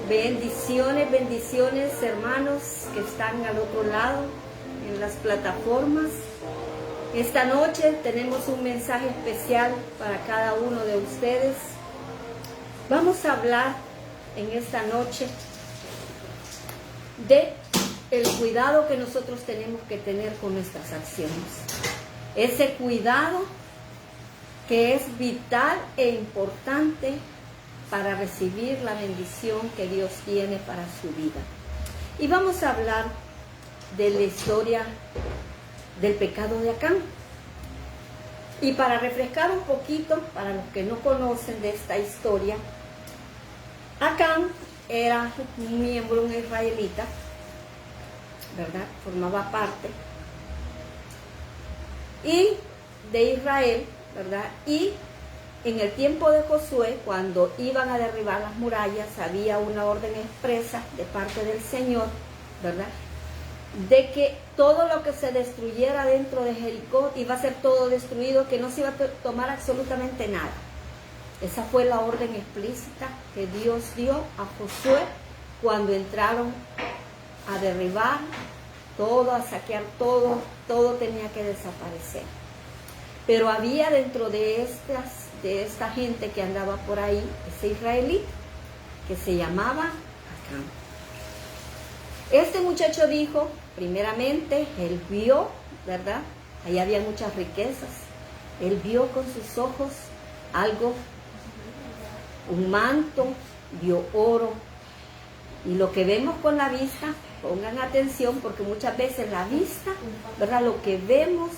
Bendiciones, bendiciones, hermanos que están al otro lado en las plataformas. Esta noche tenemos un mensaje especial para cada uno de ustedes. Vamos a hablar en esta noche de el cuidado que nosotros tenemos que tener con nuestras acciones. Ese cuidado que es vital e importante para recibir la bendición que Dios tiene para su vida. Y vamos a hablar de la historia del pecado de Acán. Y para refrescar un poquito, para los que no conocen de esta historia, Acán era un miembro, un israelita, ¿verdad? Formaba parte y de Israel, ¿verdad? Y en el tiempo de Josué, cuando iban a derribar las murallas, había una orden expresa de parte del Señor, ¿verdad?, de que todo lo que se destruyera dentro de Jericó iba a ser todo destruido, que no se iba a tomar absolutamente nada. Esa fue la orden explícita que Dios dio a Josué cuando entraron a derribar todo, a saquear todo, todo tenía que desaparecer. Pero había dentro de esta gente que andaba por ahí, ese israelita, que se llamaba Acán. Este muchacho dijo, primeramente, él vio, ¿verdad? Ahí había muchas riquezas. Él vio con sus ojos algo, un manto, vio oro. Y lo que vemos con la vista, pongan atención, porque muchas veces la vista, ¿verdad?, lo que vemos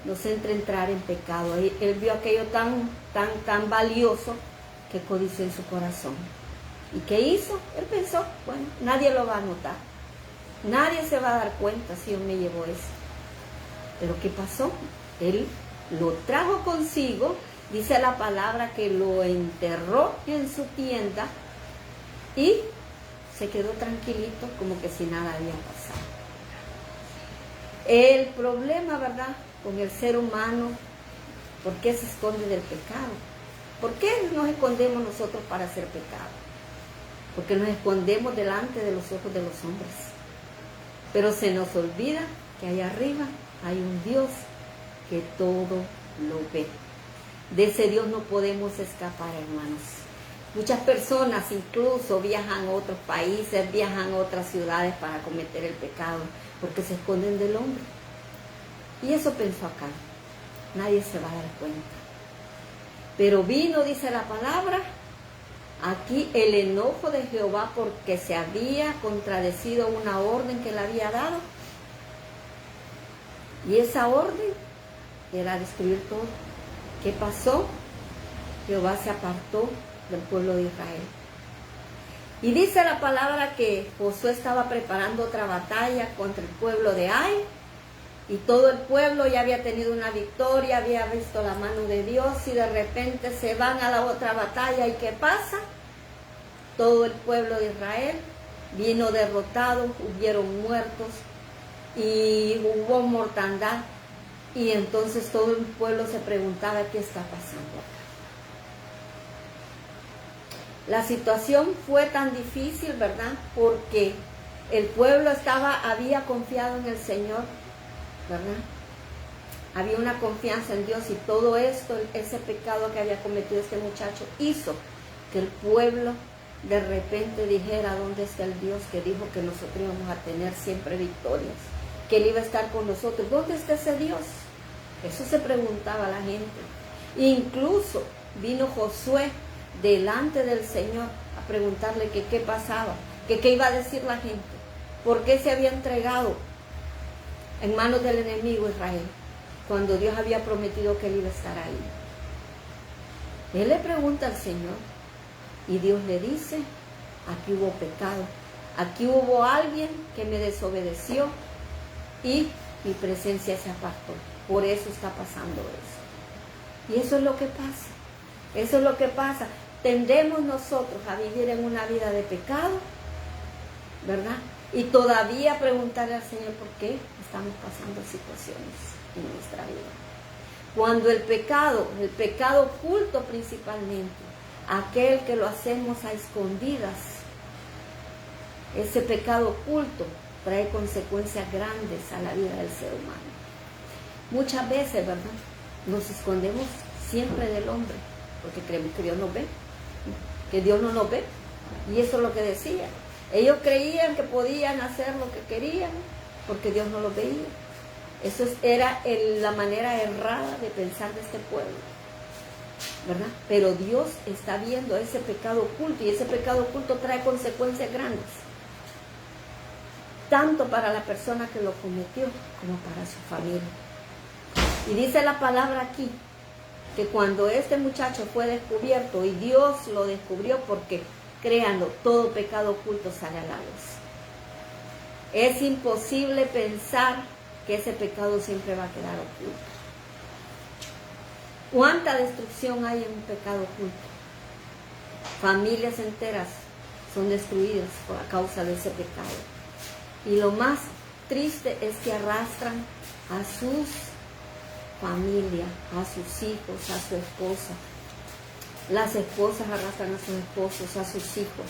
nos entra a entrar en pecado. Él vio aquello tan valioso que codició en su corazón. ¿Y qué hizo? Él pensó, bueno, nadie lo va a notar. Nadie se va a dar cuenta si yo me llevo eso. Pero ¿qué pasó? Él lo trajo consigo, dice la palabra que lo enterró en su tienda y se quedó tranquilito como que si nada había pasado. El problema, ¿verdad?, con el ser humano, ¿por qué se esconde del pecado? ¿Por qué nos escondemos nosotros para hacer pecado? Porque nos escondemos delante de los ojos de los hombres. Pero se nos olvida que allá arriba hay un Dios que todo lo ve. De ese Dios no podemos escapar, hermanos. Muchas personas incluso viajan a otros países, viajan a otras ciudades para cometer el pecado, porque se esconden del hombre. Y eso pensó Acán. Nadie se va a dar cuenta. Pero vino, dice la palabra, aquí el enojo de Jehová porque se había contradecido una orden que le había dado. Y esa orden era destruir todo. ¿Qué pasó? Jehová se apartó del pueblo de Israel. Y dice la palabra que Josué estaba preparando otra batalla contra el pueblo de Ai. Y todo el pueblo ya había tenido una victoria, había visto la mano de Dios y de repente se van a la otra batalla. ¿Y qué pasa? Todo el pueblo de Israel vino derrotado, hubieron muertos y hubo mortandad. Y entonces todo el pueblo se preguntaba qué está pasando acá. La situación fue tan difícil, ¿verdad? Porque el pueblo había confiado en el Señor, ¿verdad? Había una confianza en Dios y todo esto, ese pecado que había cometido este muchacho, hizo que el pueblo de repente dijera, ¿dónde está el Dios que dijo que nosotros íbamos a tener siempre victorias? Que Él iba a estar con nosotros. ¿Dónde está ese Dios? Eso se preguntaba la gente. Incluso vino Josué delante del Señor a preguntarle que qué pasaba, que qué iba a decir la gente, por qué se había entregado en manos del enemigo Israel, cuando Dios había prometido que Él iba a estar ahí. Él le pregunta al Señor y Dios le dice, aquí hubo pecado, aquí hubo alguien que me desobedeció y mi presencia se apartó, por eso está pasando eso. Y eso es lo que pasa, eso es lo que pasa. Tendemos nosotros a vivir en una vida de pecado, ¿verdad? Y todavía preguntarle al Señor por qué estamos pasando situaciones en nuestra vida. Cuando el pecado oculto principalmente, aquel que lo hacemos a escondidas, ese pecado oculto trae consecuencias grandes a la vida del ser humano. Muchas veces, ¿verdad?, nos escondemos siempre del hombre, porque creemos que Dios nos ve, que Dios no nos ve. Y eso es lo que decía. Ellos creían que podían hacer lo que querían, porque Dios no los veía. Eso era la manera errada de pensar de este pueblo, ¿verdad? Pero Dios está viendo ese pecado oculto, y ese pecado oculto trae consecuencias grandes, tanto para la persona que lo cometió como para su familia. Y dice la palabra aquí que cuando este muchacho fue descubierto, y Dios lo descubrió, porque créanlo, todo pecado oculto sale a la luz. Es imposible pensar que ese pecado siempre va a quedar oculto. ¿Cuánta destrucción hay en un pecado oculto? Familias enteras son destruidas a causa de ese pecado. Y lo más triste es que arrastran a sus familias, a sus hijos, a su esposa. Las esposas arrastran a sus esposos, a sus hijos,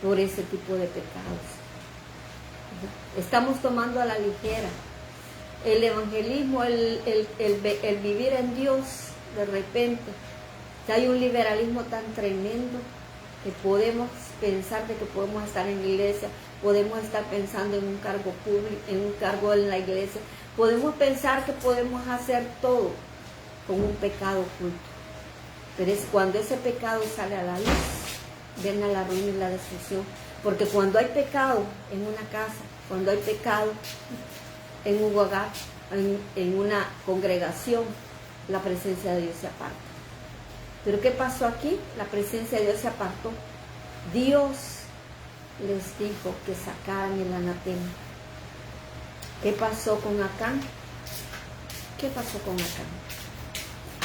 por ese tipo de pecados. Estamos tomando a la ligera el evangelismo, el vivir en Dios. De repente hay un liberalismo tan tremendo que podemos pensar de que podemos estar en la iglesia, podemos estar pensando en un cargo público, en un cargo en la iglesia, podemos pensar que podemos hacer todo con un pecado oculto. Pero es cuando ese pecado sale a la luz, viene la ruina y la destrucción. Porque cuando hay pecado en una casa, cuando hay pecado en un hogar, en una congregación, la presencia de Dios se aparta. Pero ¿qué pasó aquí? La presencia de Dios se apartó. Dios les dijo que sacaran el anatema. ¿Qué pasó con Acán? ¿Qué pasó con Acán?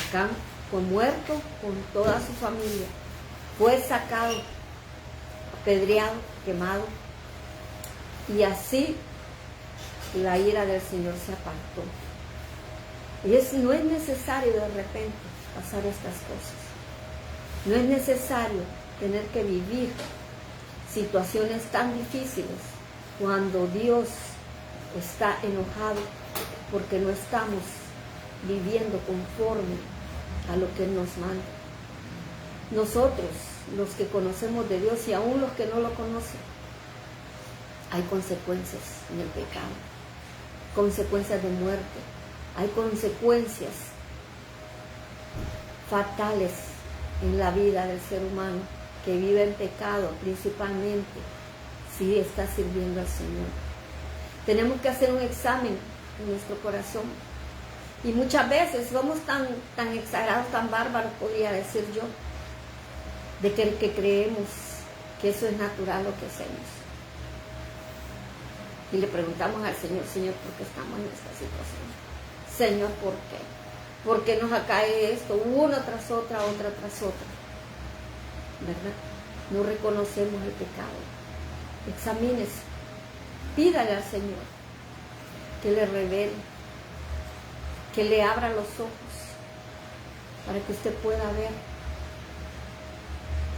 Acán fue muerto con toda su familia. Fue sacado, apedreado, quemado. Y así la ira del Señor se apartó. Y no es necesario de repente pasar estas cosas. No es necesario tener que vivir situaciones tan difíciles cuando Dios está enojado porque no estamos viviendo conforme a lo que Él nos manda. Nosotros, los que conocemos de Dios, y aún los que no lo conocen, hay consecuencias en el pecado, consecuencias de muerte, hay consecuencias fatales en la vida del ser humano que vive en pecado, principalmente si está sirviendo al Señor. Tenemos que hacer un examen en nuestro corazón. Y muchas veces somos tan exagerados, tan bárbaros, podría decir yo, de que creemos que eso es natural lo que hacemos. Y le preguntamos al Señor, Señor, ¿por qué estamos en esta situación? Señor, ¿por qué? ¿Por qué nos acae esto una tras otra, otra tras otra? ¿Verdad? No reconocemos el pecado. Examínese. Pídale al Señor que le revele, que le abra los ojos para que usted pueda ver,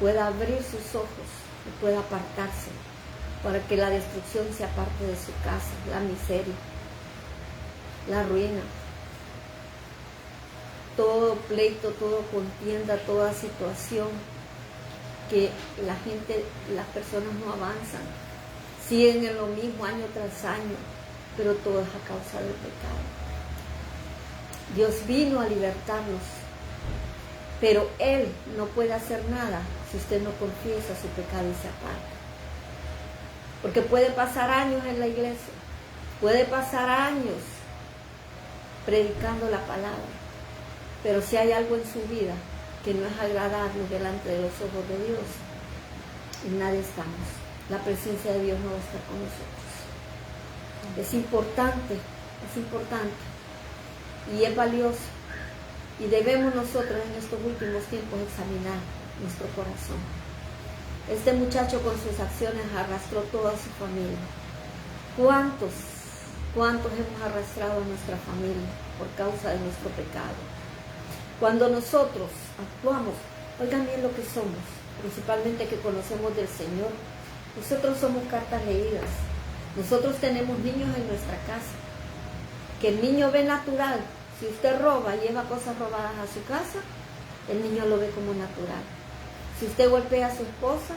pueda abrir sus ojos y pueda apartarse, para que la destrucción sea parte de su casa, la miseria, la ruina, todo pleito, todo contienda, toda situación que la gente, las personas no avanzan, siguen en lo mismo año tras año, pero todo es a causa del pecado. Dios vino a libertarnos, pero Él no puede hacer nada si usted no confiesa su pecado y se aparta. Porque puede pasar años en la iglesia, puede pasar años predicando la palabra, pero si hay algo en su vida que no es agradable delante de los ojos de Dios, en nada estamos. La presencia de Dios no va a estar con nosotros. Es importante y es valioso, y debemos nosotros en estos últimos tiempos examinar nuestro corazón. Este muchacho con sus acciones arrastró toda su familia. ¿Cuántos hemos arrastrado a nuestra familia por causa de nuestro pecado? Cuando nosotros actuamos, oigan bien lo que somos, principalmente que conocemos del Señor, Nosotros somos cartas leídas. Nosotros tenemos niños en nuestra casa. Que el niño ve natural. Si usted roba, lleva cosas robadas a su casa, el niño lo ve como natural. Si usted golpea a su esposa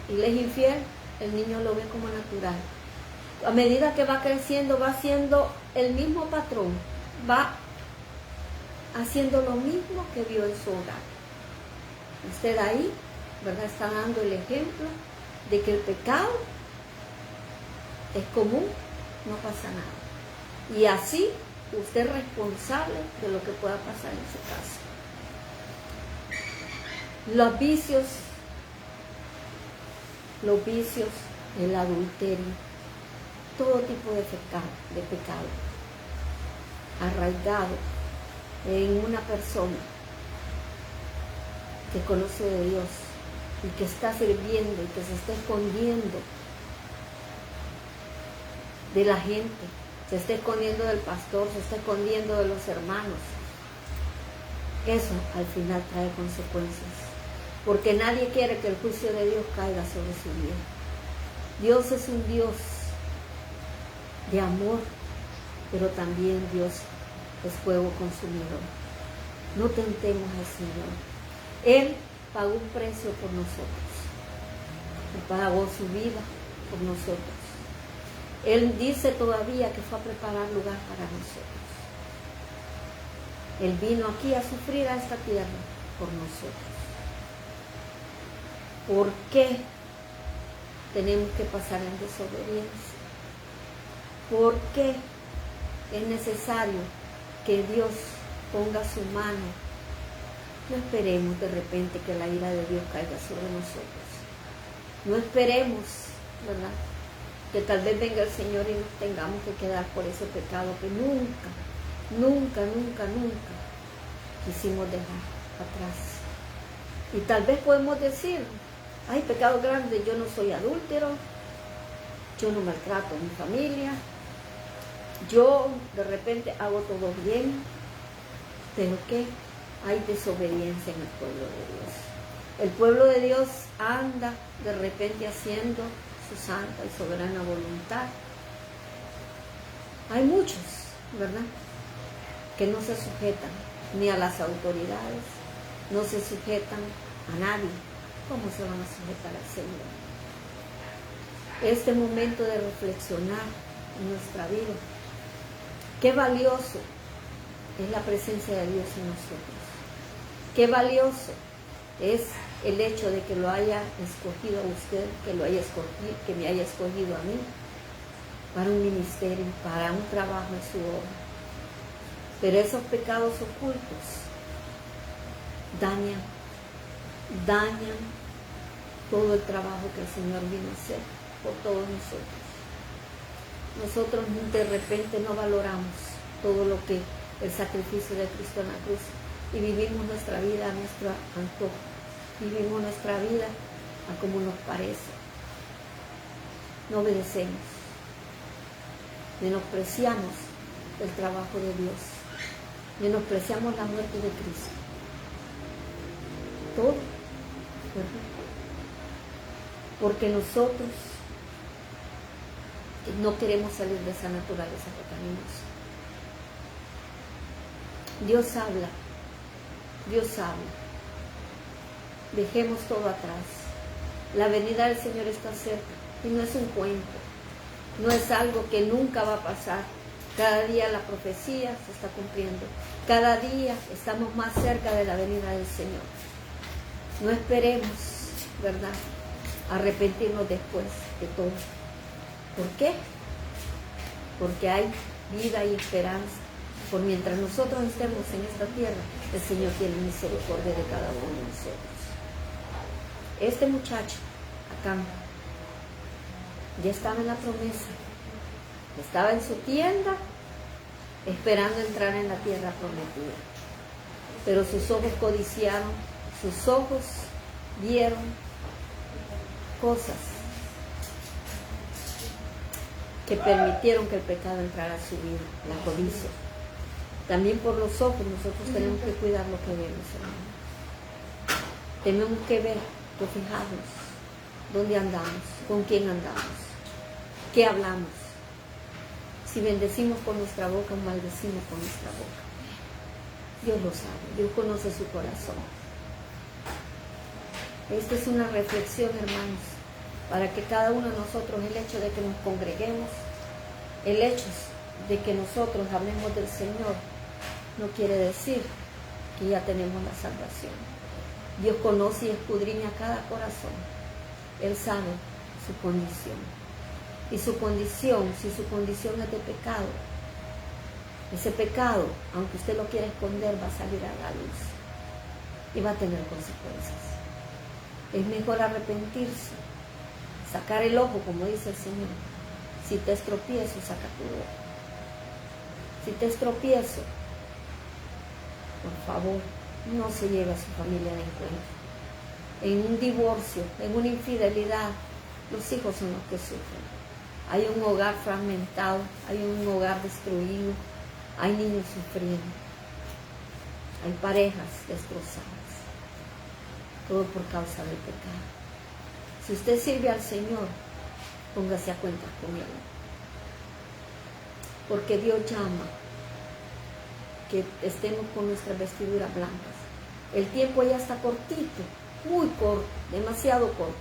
y le es infiel, el niño lo ve como natural. A medida que va creciendo, va haciendo el mismo patrón, va haciendo lo mismo que vio en su hogar. Usted ahí, ¿verdad?, está dando el ejemplo de que el pecado es común, no pasa nada. Y así usted es responsable de lo que pueda pasar en su casa. Los vicios, el adulterio, todo tipo de pecado arraigado en una persona que conoce de Dios y que está sirviendo y que se está escondiendo de la gente, se está escondiendo del pastor, se está escondiendo de los hermanos. Eso al final trae consecuencias, porque nadie quiere que el juicio de Dios caiga sobre su vida. Dios es un Dios de amor, pero también Dios es fuego consumidor. No tentemos al Señor. Él pagó un precio por nosotros. Él pagó su vida por nosotros. Él dice todavía que fue a preparar lugar para nosotros. Él vino aquí a sufrir a esta tierra por nosotros. ¿Por qué tenemos que pasar en desobediencia? ¿Por qué es necesario que Dios ponga su mano? No esperemos de repente que la ira de Dios caiga sobre nosotros. No esperemos, ¿verdad?, que tal vez venga el Señor y nos tengamos que quedar por ese pecado que nunca quisimos dejar atrás. Y tal vez podemos decir, hay pecado grande, yo no soy adúltero, yo no maltrato a mi familia, yo de repente hago todo bien, pero ¿qué? Hay desobediencia en el pueblo de Dios. El pueblo de Dios anda de repente haciendo su santa y soberana voluntad. Hay muchos, ¿verdad?, que no se sujetan ni a las autoridades, no se sujetan a nadie. ¿Cómo se van a sujetar al Señor? Este momento de reflexionar en nuestra vida. Qué valioso es la presencia de Dios en nosotros. Qué valioso es el hecho de que lo haya escogido a usted, que me haya escogido a mí para un ministerio, para un trabajo en su obra. Pero esos pecados ocultos dañan todo el trabajo que el Señor vino a hacer por todos nosotros. Nosotros de repente no valoramos todo lo que el sacrificio de Cristo en la cruz, y vivimos nuestra vida a nuestro antojo, vivimos nuestra vida a como nos parece. No obedecemos, menospreciamos el trabajo de Dios, menospreciamos la muerte de Cristo. Todo, ¿verdad? Porque nosotros no queremos salir de esa naturaleza pecaminosa. Dios habla. Dejemos todo atrás. La venida del Señor está cerca y no es un cuento, no es algo que nunca va a pasar. Cada día la profecía se está cumpliendo. Cada día estamos más cerca de la venida del Señor. No esperemos, ¿verdad?, arrepentirnos después de todo. ¿Por qué? Porque hay vida y esperanza. Por mientras nosotros estemos en esta tierra, el Señor tiene misericordia de cada uno de nosotros. Este muchacho, acá, ya estaba en la promesa. Estaba en su tienda, esperando entrar en la tierra prometida. Pero sus ojos codiciaron, sus ojos vieron cosas que permitieron que el pecado entrara a su vida, la codicia. También por los ojos nosotros tenemos que cuidar lo que vemos, hermano. Tenemos que ver, que fijarnos ¿Dónde andamos? ¿Con quién andamos? ¿Qué hablamos? Si bendecimos con nuestra boca o maldecimos con nuestra boca. Dios lo sabe, Dios conoce su corazón. Esta es una reflexión, hermanos, para que cada uno de nosotros, el hecho de que nos congreguemos, el hecho de que nosotros hablemos del Señor, no quiere decir que ya tenemos la salvación. Dios conoce y escudriña cada corazón. Él sabe su condición. Y su condición, si su condición es de pecado, ese pecado, aunque usted lo quiera esconder, va a salir a la luz y va a tener consecuencias. Es mejor arrepentirse, sacar el ojo, como dice el Señor. Si te estropiezo, saca tu ojo. Si te estropiezo, por favor, no se lleve a su familia de encuentro. En un divorcio, en una infidelidad, los hijos son los que sufren. Hay un hogar fragmentado, hay un hogar destruido, hay niños sufriendo, hay parejas destrozadas, todo por causa del pecado. Si usted sirve al Señor, póngase a cuentas con Él, porque Dios llama que estemos con nuestras vestiduras blancas. El tiempo ya está cortito, muy corto, demasiado corto.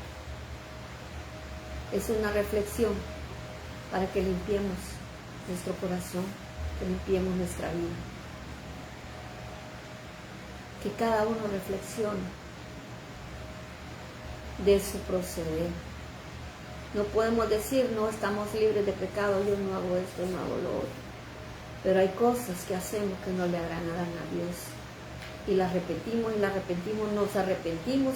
Es una reflexión para que limpiemos nuestro corazón, que limpiemos nuestra vida. Que cada uno reflexione de su proceder. No podemos decir, no, estamos libres de pecado, yo no hago esto, no hago lo otro. Pero hay cosas que hacemos que no le agradan a Dios. Y las repetimos, nos arrepentimos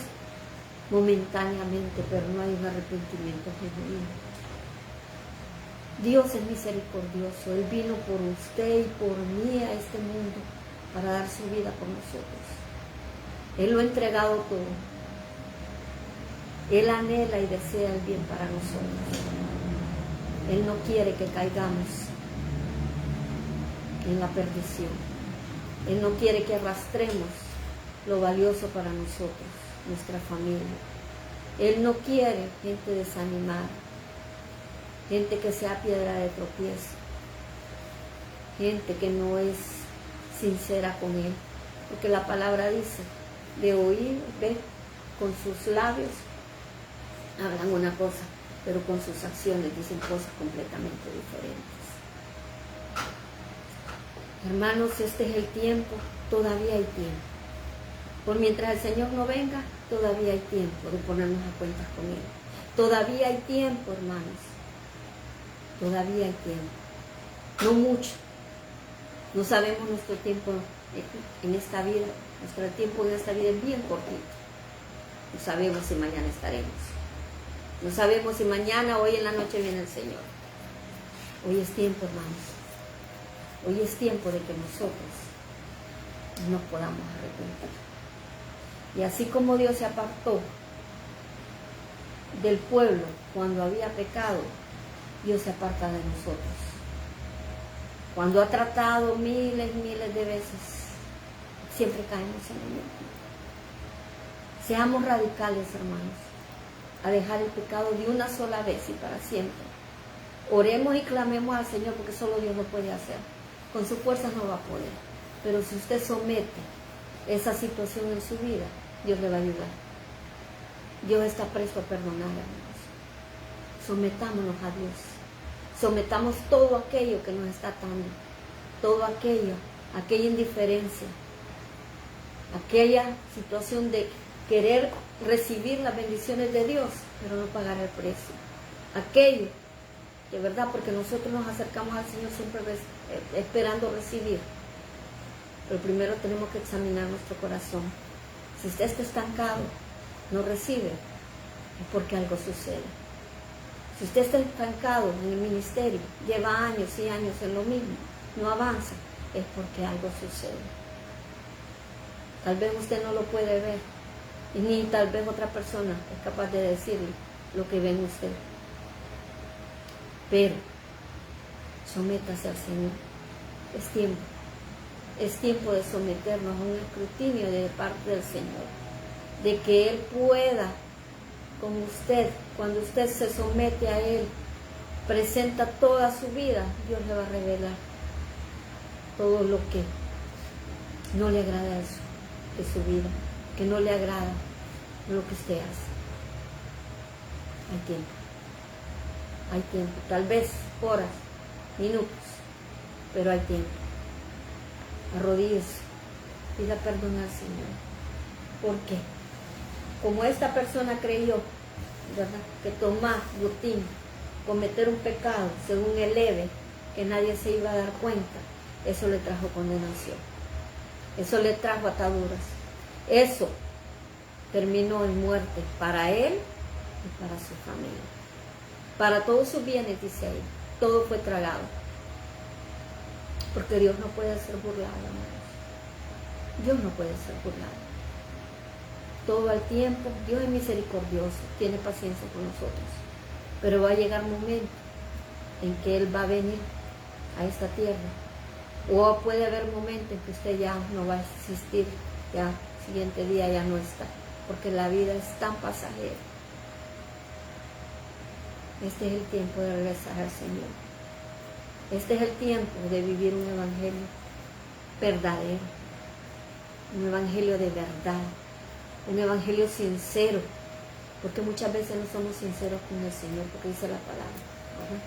momentáneamente, pero no hay un arrepentimiento genuino. Dios es misericordioso. Él vino por usted y por mí a este mundo para dar su vida por nosotros. Él lo ha entregado todo. Él anhela y desea el bien para nosotros. Él no quiere que caigamos en la perdición. Él no quiere que arrastremos lo valioso para nosotros, nuestra familia. Él no quiere gente desanimada, gente que sea piedra de tropiezo, gente que no es sincera con Él, porque la palabra dice, de oír, ver, con sus labios hablan una cosa, pero con sus acciones dicen cosas completamente diferentes. Hermanos, este es el tiempo, todavía hay tiempo. Por mientras el Señor no venga, todavía hay tiempo de ponernos a cuentas con Él. Todavía hay tiempo, hermanos. Todavía hay tiempo. No mucho. No sabemos nuestro tiempo en esta vida. Nuestro tiempo en esta vida es bien cortito. No sabemos si mañana estaremos. No sabemos si mañana o hoy en la noche viene el Señor. Hoy es tiempo, hermanos. Hoy es tiempo de que nosotros nos podamos arrepentir. Y así como Dios se apartó del pueblo cuando había pecado, Dios se aparta de nosotros. Cuando ha tratado miles de veces, siempre caemos en el mismo. Seamos radicales, hermanos, a dejar el pecado de una sola vez y para siempre. Oremos y clamemos al Señor, porque solo Dios lo puede hacer. Con sus fuerzas no va a poder. Pero si usted somete esa situación en su vida, Dios le va a ayudar. Dios está presto a perdonar, hermanos. Sometámonos a Dios. Sometamos todo aquello que nos está atando. Todo aquello, aquella indiferencia, aquella situación de querer recibir las bendiciones de Dios, pero no pagar el precio. Aquello, de verdad, porque nosotros nos acercamos al Señor siempre esperando recibir. Pero primero tenemos que examinar nuestro corazón. Si usted está estancado, no recibe, es porque algo sucede. Si usted está estancado en el ministerio, lleva años y años en lo mismo, no avanza, es porque algo sucede. Tal vez usted no lo puede ver, y ni tal vez otra persona es capaz de decirle lo que ve en usted. Pero sométase al Señor. Es tiempo de someternos a un escrutinio de parte del Señor, de que Él pueda con usted, cuando usted se somete a Él, presenta toda su vida, Dios le va a revelar todo lo que no le agrada de su vida, que no le agrada lo que usted hace. Hay tiempo, tal vez horas, minutos, pero hay tiempo. Arrodíllese, pida perdón al Señor. ¿Por qué? Como esta persona creyó, ¿verdad?, que Tomás Gutín cometer un pecado según el leve, que nadie se iba a dar cuenta, eso le trajo condenación, eso le trajo ataduras, eso terminó en muerte para él y para su familia, para todos sus bienes, dice ahí, todo fue tragado, porque Dios no puede ser burlado, hermanos. Dios no puede ser burlado. Todo el tiempo, Dios es misericordioso, tiene paciencia con nosotros, pero va a llegar un momento en que Él va a venir a esta tierra, o puede haber un momento en que usted ya no va a existir, ya el siguiente día ya no está, porque la vida es tan pasajera. Este es el tiempo de regresar al Señor. Este es el tiempo de vivir un evangelio verdadero, un evangelio de verdad, un evangelio sincero, porque muchas veces no somos sinceros con el Señor, porque dice la palabra, ¿verdad?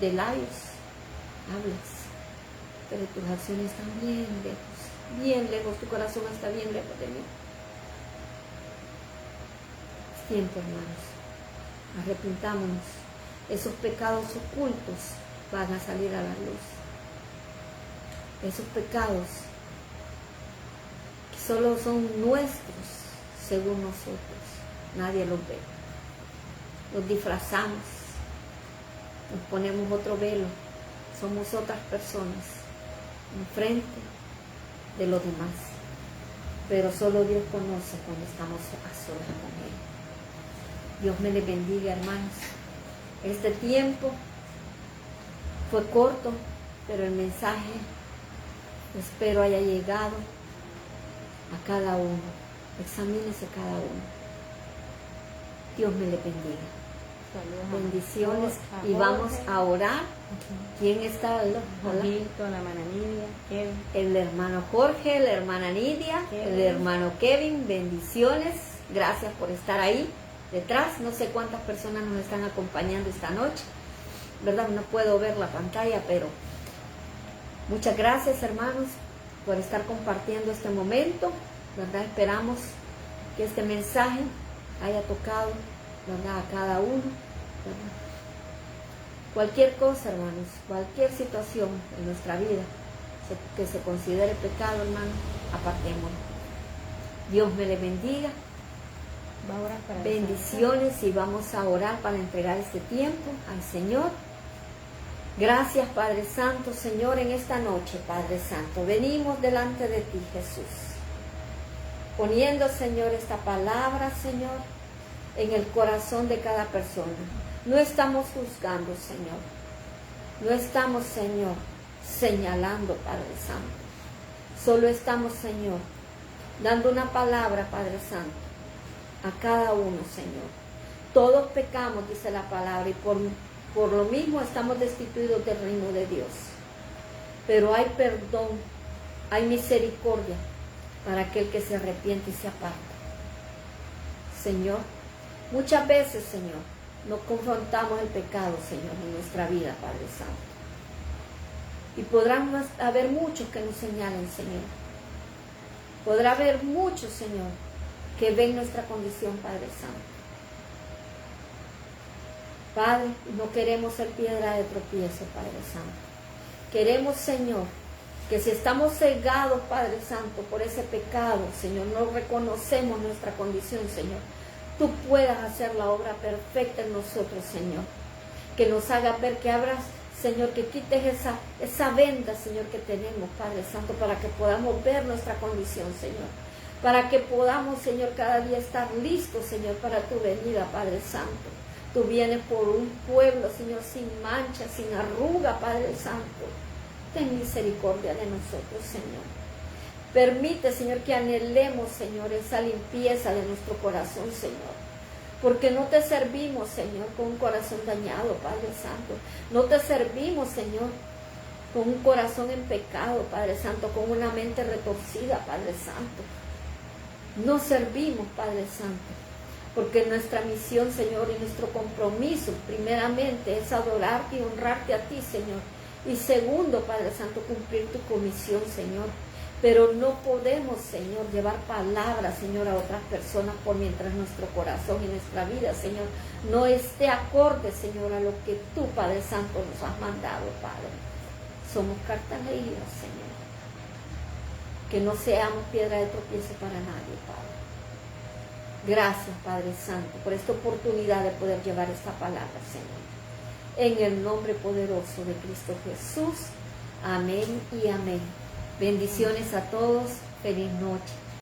De labios hablas, pero tus acciones están bien lejos, tu corazón está bien lejos de mí. Es tiempo, hermanos, arrepintámonos. Esos pecados ocultos van a salir a la luz. Esos pecados que solo son nuestros, según nosotros, nadie los ve. Los disfrazamos, nos ponemos otro velo, somos otras personas enfrente de los demás, pero solo Dios conoce cuando estamos a solas con Él. Dios me les bendiga, hermanos. Este tiempo fue corto, pero el mensaje espero haya llegado a cada uno. Examínese cada uno. Dios me les bendiga. Bendiciones y vamos a orar. ¿Quién está? La hermana Nidia, el hermano Jorge, la hermana Nidia, el hermano Kevin. Bendiciones, gracias por estar ahí detrás. No sé cuántas personas nos están acompañando esta noche, ¿verdad? No puedo ver la pantalla, pero muchas gracias, hermanos, por estar compartiendo este momento, ¿verdad? Esperamos que este mensaje haya tocado, ¿verdad?, a cada uno, ¿verdad? Cualquier cosa, hermanos, cualquier situación en nuestra vida que se considere pecado, hermano, apartémonos. Dios me le bendiga. Va a orar para bendiciones y vamos a orar para entregar este tiempo al Señor. Gracias, Padre Santo, Señor, en esta noche, Padre Santo, venimos delante de ti, Jesús, poniendo, Señor, esta palabra, Señor, en el corazón de cada persona. No estamos juzgando, Señor. No estamos, Señor, señalando, Padre Santo. Solo estamos, Señor, dando una palabra, Padre Santo, a cada uno, Señor. Todos pecamos, dice la palabra, y por lo mismo estamos destituidos del reino de Dios. Pero hay perdón, hay misericordia para aquel que se arrepiente y se aparta. Señor, muchas veces, Señor, no confrontamos el pecado, Señor, en nuestra vida, Padre Santo. Y podrán haber muchos que nos señalen, Señor. Podrá haber muchos, Señor, que ven nuestra condición, Padre Santo. Padre, no queremos ser piedra de tropiezo, Padre Santo. Queremos, Señor, que si estamos cegados, Padre Santo, por ese pecado, Señor, no reconocemos nuestra condición, Señor, tú puedas hacer la obra perfecta en nosotros, Señor. Que nos haga ver, que abras, Señor, que quites esa venda, Señor, que tenemos, Padre Santo, para que podamos ver nuestra condición, Señor. Para que podamos, Señor, cada día estar listos, Señor, para tu venida, Padre Santo. Tú vienes por un pueblo, Señor, sin mancha, sin arruga, Padre Santo. Ten misericordia de nosotros, Señor. Permite, Señor, que anhelemos, Señor, esa limpieza de nuestro corazón, Señor. Porque no te servimos, Señor, con un corazón dañado, Padre Santo. No te servimos, Señor, con un corazón en pecado, Padre Santo, con una mente retorcida, Padre Santo. No servimos, Padre Santo, porque nuestra misión, Señor, y nuestro compromiso, primeramente, es adorarte y honrarte a ti, Señor. Y segundo, Padre Santo, cumplir tu comisión, Señor. Pero no podemos, Señor, llevar palabras, Señor, a otras personas por mientras nuestro corazón y nuestra vida, Señor, no esté acorde, Señor, a lo que tú, Padre Santo, nos has mandado, Padre. Somos cartas leídas, Señor. Que no seamos piedra de tropiezo para nadie, Padre. Gracias, Padre Santo, por esta oportunidad de poder llevar esta palabra, Señor. En el nombre poderoso de Cristo Jesús. Amén y amén. Bendiciones a todos. Feliz noche.